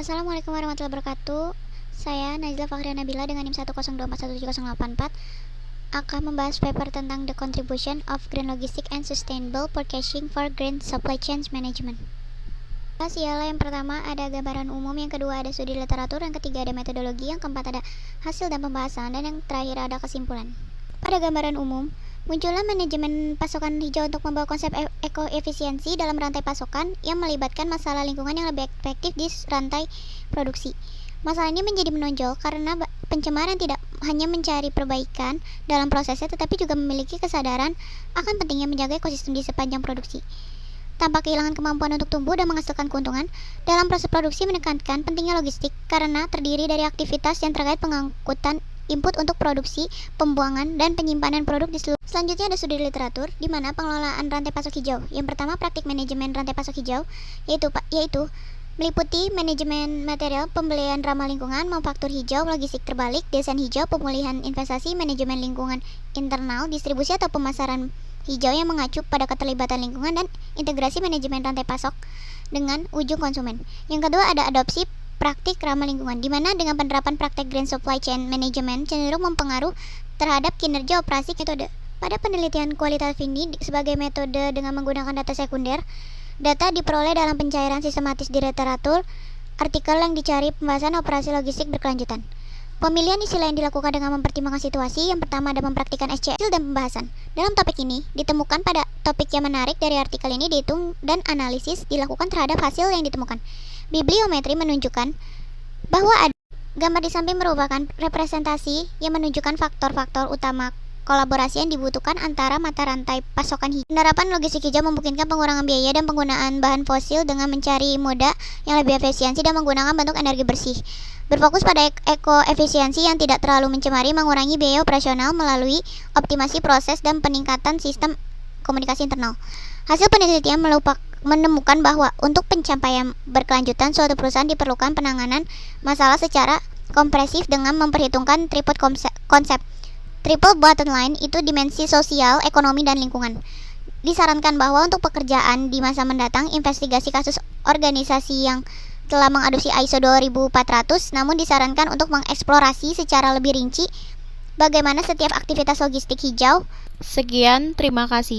Assalamualaikum warahmatullahi wabarakatuh. Saya Najla Fakhria Nabila dengan NIM 102417084 akan membahas paper tentang the contribution of green logistics and sustainable purchasing for green supply chain management. Ialah yang pertama ada gambaran umum, yang kedua ada studi literatur, yang ketiga ada metodologi, yang keempat ada hasil dan pembahasan, dan yang terakhir ada kesimpulan. Pada gambaran umum, muncullah manajemen pasokan hijau untuk membawa konsep ekoefisiensi dalam rantai pasokan yang melibatkan masalah lingkungan yang lebih efektif di rantai produksi. Masalah ini menjadi menonjol karena pencemaran tidak hanya mencari perbaikan dalam prosesnya, tetapi juga memiliki kesadaran akan pentingnya menjaga ekosistem di sepanjang produksi. Tanpa kehilangan kemampuan untuk tumbuh dan menghasilkan keuntungan, dalam proses produksi menekankan pentingnya logistik karena terdiri dari aktivitas yang terkait pengangkutan input untuk produksi, pembuangan, dan penyimpanan produk di seluruh. Selanjutnya ada studi literatur, di mana pengelolaan rantai pasok hijau. Yang pertama, praktik manajemen rantai pasok hijau, yaitu meliputi manajemen material, pembelian ramah lingkungan, manufaktur hijau, logistik terbalik, desain hijau, pemulihan investasi, manajemen lingkungan internal, distribusi atau pemasaran hijau yang mengacu pada keterlibatan lingkungan, dan integrasi manajemen rantai pasok dengan ujung konsumen. Yang kedua ada adopsi praktik ramah lingkungan, di mana dengan penerapan praktek green supply chain management cenderung mempengaruhi terhadap kinerja operasi metode. Pada penelitian kualitatif ini sebagai metode dengan menggunakan data sekunder, data diperoleh dalam pencairan sistematis di literatur, artikel yang dicari, pembahasan operasi logistik berkelanjutan. Pemilihan istilah yang dilakukan dengan mempertimbangkan situasi. Yang pertama ada mempraktikkan SCL dan pembahasan. Dalam topik ini ditemukan pada topik yang menarik dari artikel ini dihitung dan analisis dilakukan terhadap hasil yang ditemukan. Bibliometri menunjukkan bahwa ada gambar di samping merupakan representasi yang menunjukkan faktor-faktor utama kolaborasi yang dibutuhkan antara mata rantai pasokan hijau. Penerapan logistik hijau memungkinkan pengurangan biaya dan penggunaan bahan fosil dengan mencari moda yang lebih efisiensi dan menggunakan bentuk energi bersih. Berfokus pada ekoefisiensi yang tidak terlalu mencemari, mengurangi biaya operasional melalui optimasi proses dan peningkatan sistem komunikasi internal. Hasil penelitian menemukan bahwa untuk pencapaian berkelanjutan suatu perusahaan diperlukan penanganan masalah secara kompresif dengan memperhitungkan tripod konsep. Triple bottom line itu dimensi sosial, ekonomi, dan lingkungan. Disarankan bahwa untuk pekerjaan di masa mendatang, investigasi kasus organisasi yang telah mengadopsi ISO 2400, namun disarankan untuk mengeksplorasi secara lebih rinci bagaimana setiap aktivitas logistik hijau. Sekian, terima kasih.